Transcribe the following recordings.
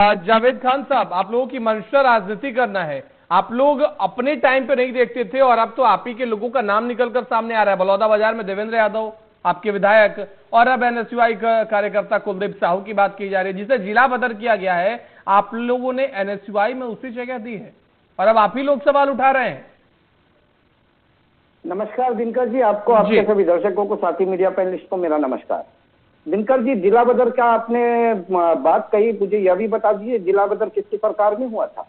जावेद खान साहब, आप लोगों की मंशा राजनीति करना है। आप लोग अपने टाइम पे नहीं देखते थे और अब तो आप ही के लोगों का नाम निकलकर सामने आ रहा है। बलौदाबाजार में देवेंद्र यादव आपके विधायक, और अब एनएसयूआई का कार्यकर्ता कुलदीप साहू की बात की जा रही है, जिसे जिला बदर किया गया है। आप लोगों ने एनएसयूआई में उसी जगह दी है और अब आप ही लोग सवाल उठा रहे हैं। नमस्कार दिनकर जी, आपको, आपके सभी दर्शकों को, साथी मीडिया पैनलिस्ट को मेरा नमस्कार। दिनकर जी, जिला बदर का आपने बात कही, मुझे यह भी बता दीजिए जिला बदर किसकी सरकार में हुआ था?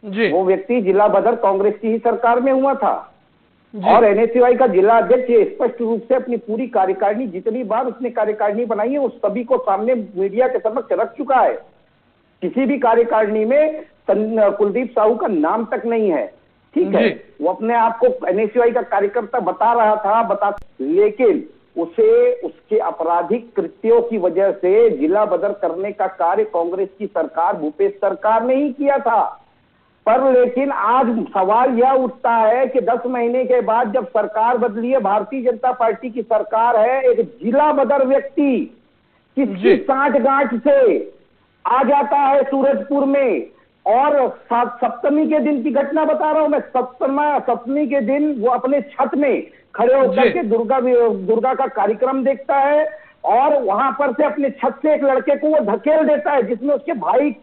जी, वो व्यक्ति जिला बदर कांग्रेस की ही सरकार में हुआ था। और एनएसयूआई का जिला अध्यक्ष स्पष्ट रूप से अपनी पूरी कार्यकारिणी, जितनी बार उसने कार्यकारिणी बनाई है, उस सभी को सामने मीडिया के समक्ष रख चुका है। किसी भी कार्यकारिणी में कुलदीप साहू का नाम तक नहीं है, ठीक है। वो अपने आप को एनएसयूआई का कार्यकर्ता बता रहा था, लेकिन उसे उसके आपराधिक कृत्यों की वजह से जिला बदर करने का कार्य कांग्रेस की सरकार, भूपेश सरकार ने ही किया था। पर लेकिन आज सवाल यह उठता है कि 10 महीने के बाद जब सरकार बदली है, भारतीय जनता पार्टी की सरकार है, एक जिला बदर व्यक्ति किसकी सांठगांठ से आ जाता है सूरजपुर में। और सप्तमी के दिन की घटना बता रहा हूं मैं, सप्तमी के दिन वो अपने छत में खड़े होकर के दुर्गा का कार्यक्रम देखता है और वहां पर से अपने छत से एक लड़के को वो धकेल देता है, जिसमें उसके भाई,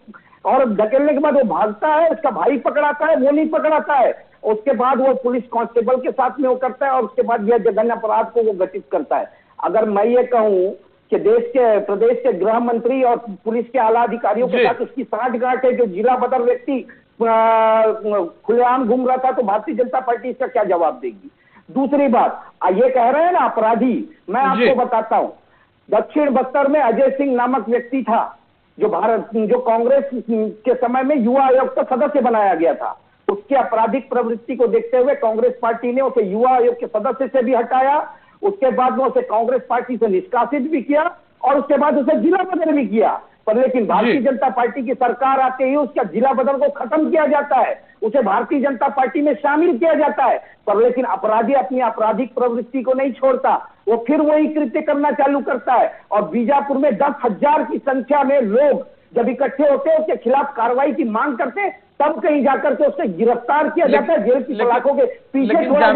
और धकेलने के बाद वो भागता है, उसका भाई पकड़ाता है, वो नहीं पकड़ाता है। उसके बाद वो पुलिस कांस्टेबल के साथ में वो करता है और उसके बाद यह जघन्य अपराध को वो घटित करता है। अगर मैं ये कहूं कि प्रदेश के गृह मंत्री और पुलिस के आला अधिकारियों के साथ उसकी सांठगांठ है, जो जिला बदर व्यक्ति खुलेआम घूम रहा था, तो भारतीय जनता पार्टी इसका क्या जवाब देगी? दूसरी बात, ये कह रहे हैं ना अपराधी, मैं आपको बताता हूं। दक्षिण बस्तर में अजय सिंह नामक व्यक्ति था, जो कांग्रेस के समय में युवा आयोग का सदस्य बनाया गया था। उसकी आपराधिक प्रवृत्ति को देखते हुए कांग्रेस पार्टी ने उसे युवा आयोग के सदस्य से भी हटाया, उसके बाद में उसे कांग्रेस पार्टी से निष्कासित भी किया और उसके बाद उसे जिला बदर भी किया। पर लेकिन भारतीय जनता पार्टी की सरकार आते ही उसका जिला बदर को खत्म किया जाता है, उसे भारतीय जनता पार्टी में शामिल किया जाता है। पर लेकिन अपराधी अपनी आपराधिक प्रवृत्ति को नहीं छोड़ता, वो फिर वही कृत्य करना चालू करता है। और बीजापुर में 10,000 की संख्या में लोग जब इकट्ठे होते हैं, उसके खिलाफ कार्रवाई की मांग करते हैं, तब कहीं जाकर के उससे गिरफ्तार किया जाता है, जेल की सलाखों के पीछे छोड़ा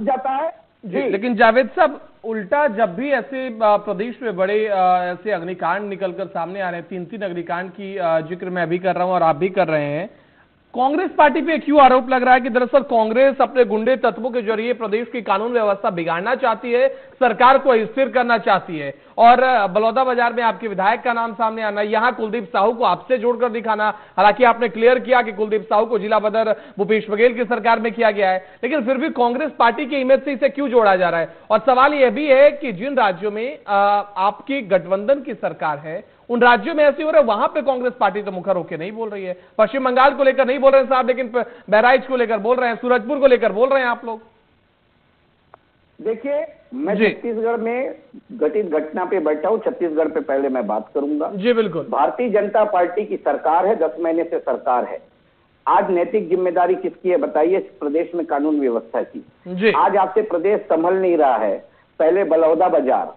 जाता है। लेकिन जावेद साहब, उल्टा जब भी ऐसे प्रदेश में बड़े ऐसे अग्निकांड निकलकर सामने आ रहे हैं, 3 अग्निकांड की जिक्र मैं भी कर रहा हूं और आप भी कर रहे हैं, कांग्रेस पार्टी पे क्यों आरोप लग रहा है कि दरअसल कांग्रेस अपने गुंडे तत्वों के जरिए प्रदेश की कानून व्यवस्था बिगाड़ना चाहती है, सरकार को अस्थिर करना चाहती है? और बलौदाबाजार में आपके विधायक का नाम सामने आना, यहां कुलदीप साहू को आपसे जोड़कर दिखाना, हालांकि आपने क्लियर किया कि कुलदीप साहू को जिला बदर भूपेश बघेल की सरकार में किया गया है, लेकिन फिर भी कांग्रेस पार्टी की इमेज से इसे क्यों जोड़ा जा रहा है? और सवाल यह भी है कि जिन राज्यों में आपकी गठबंधन की सरकार है, उन राज्यों में ऐसे हो रहा है, वहां पे कांग्रेस पार्टी तो मुखर होकर नहीं बोल रही है। पश्चिम बंगाल को लेकर नहीं बोल रहे हैं साहब, लेकिन बहराइच को लेकर बोल रहे हैं, सूरजपुर को लेकर बोल रहे हैं आप लोग। देखिए, मैं छत्तीसगढ़ में घटित घटना पे बैठा हूं, छत्तीसगढ़ पे पहले मैं बात करूंगा। जी बिल्कुल। भारतीय जनता पार्टी की सरकार है, 10 महीने से सरकार है। आज नैतिक जिम्मेदारी किसकी है बताइए? प्रदेश में कानून व्यवस्था की। आज आपसे प्रदेश संभल नहीं रहा है। पहले बलौदाबाजार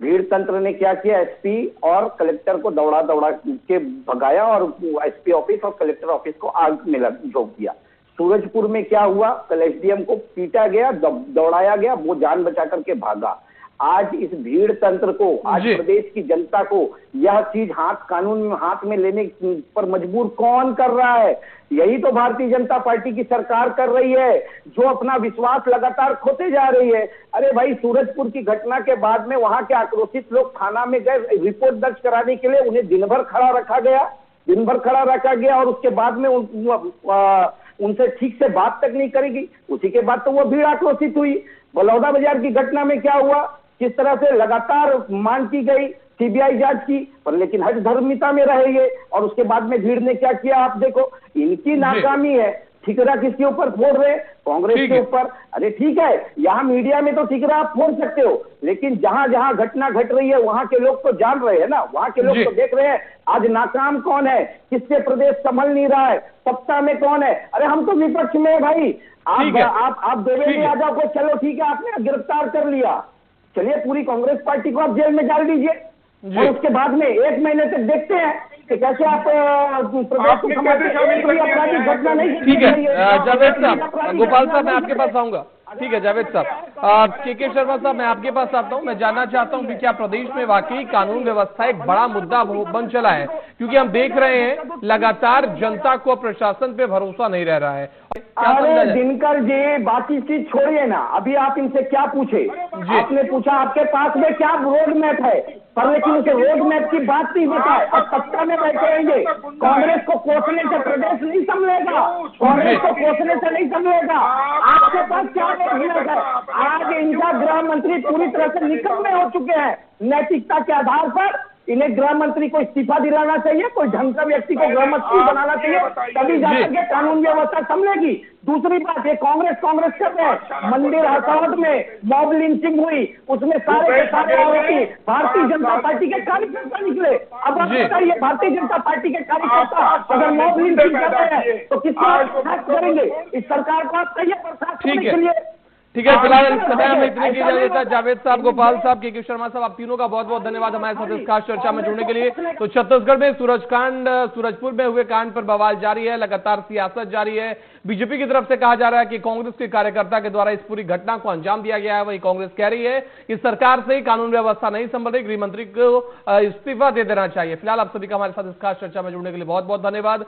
भीड़ तंत्र ने क्या किया, एसपी और कलेक्टर को दौड़ा के भगाया और एसपी ऑफिस और कलेक्टर ऑफिस को आग में झोंक दिया। सूरजपुर में क्या हुआ, कल एसडीएम को पीटा गया, दौड़ाया गया, वो जान बचा करके भागा। आज इस भीड़ तंत्र को, आज प्रदेश की जनता को यह चीज कानून में हाथ में लेने पर मजबूर कौन कर रहा है? यही तो भारतीय जनता पार्टी की सरकार कर रही है, जो अपना विश्वास लगातार खोते जा रही है। अरे भाई, सूरजपुर की घटना के बाद में वहां के आक्रोशित लोग थाना में गए रिपोर्ट दर्ज कराने के लिए, उन्हें दिन भर खड़ा रखा गया और उसके बाद में उनसे ठीक से बात तक नहीं करेगी। उसी के बाद तो वो भीड़ आक्रोशित हुई। बलौदाबाजार की घटना में क्या हुआ, किस तरह से लगातार मांग की गई सीबीआई जांच की, पर लेकिन हज धर्मिता में रहे ये, और उसके बाद में भीड़ ने क्या किया आप देखो। इनकी नाकामी है। ठिकरा किसके ऊपर फोड़ रहे? कांग्रेस के ऊपर। अरे ठीक है, यहाँ मीडिया में तो ठिकरा आप फोड़ सकते हो, लेकिन जहां जहां घटना घट रही है वहां के लोग तो जान रहे हैं ना, वहां के लोग तो देख रहे हैं। आज नाकाम कौन है? किससे प्रदेश संभल नहीं रहा है? सत्ता में कौन है? अरे हम तो विपक्ष में है भाई। आप देवेंद्र यादव को, चलो ठीक है, आपने गिरफ्तार कर लिया, चलिए पूरी कांग्रेस पार्टी को आप जेल में डाल दीजिए और उसके बाद में 1 महीने तक देखते हैं कि कैसे आप प्रदेश को आपराधिक घटना नहीं। ठीक है जावेद साहब, गोपाल साहब मैं आपके पास आऊंगा। ठीक है जावेद साहब, के शर्मा साहब मैं आपके पास आता हूं। मैं जानना चाहता हूं कि क्या प्रदेश में वाकई कानून व्यवस्था एक बड़ा मुद्दा बन चला है, क्योंकि हम देख रहे हैं लगातार जनता को प्रशासन पे भरोसा नहीं रह रहा है। अरे दिनकर जी बाकी चीज छोड़िए ना, अभी आप इनसे क्या पूछे? आपने पूछा आपके पास में क्या रोड मैप है, पर लेकिन उसे रोड मैप की बात नहीं बताए। अब सत्ता में बैठे रहेंगे, कांग्रेस को कोसने से प्रदेश नहीं संभलेगा, कांग्रेस को कोसने से नहीं संभलेगा। आपके पास क्या रोड मैप है? आज इनका गृह मंत्री पूरी तरह से निकम्मे हो चुके हैं। नैतिकता के आधार पर इन्हें गृह मंत्री को इस्तीफा दिलाना चाहिए, कोई ढंग का व्यक्ति को गृह मंत्री बनाना चाहिए, तभी जाकर के कानून व्यवस्था संभलेगी। दूसरी बात, ये कांग्रेस कर रहे हैं। मंदिर हड़ताल में मॉब लिंचिंग हुई, उसमें सारे के सारे आरोपी भारतीय जनता पार्टी के कार्यकर्ता निकले। अब आप बताइए, भारतीय जनता पार्टी के कार्यकर्ता अगर मॉब लिंचिंग कर रहे हैं तो किसको बर्खास्त करेंगे? इस सरकार को आप कहिए बर्खास्त करने के लिए। ठीक है, फिलहाल समय हमें इतने की इजाजत है। जावेद साहब, गोपाल साहब, के शर्मा साहब, आप तीनों का बहुत बहुत धन्यवाद हमारे साथ इस खास चर्चा में जुड़ने के लिए। तो छत्तीसगढ़ में सूरजपुर में हुए कांड पर बवाल जारी है, लगातार सियासत जारी है। बीजेपी की तरफ से कहा जा रहा है कि कांग्रेस के कार्यकर्ता के द्वारा इस पूरी घटना को अंजाम दिया गया है। वही कांग्रेस कह रही है कि सरकार से ही कानून व्यवस्था नहीं संभल रही, गृह मंत्री को इस्तीफा दे देना चाहिए। फिलहाल आप सभी का हमारे साथ इस खास चर्चा में जुड़ने के लिए बहुत बहुत धन्यवाद।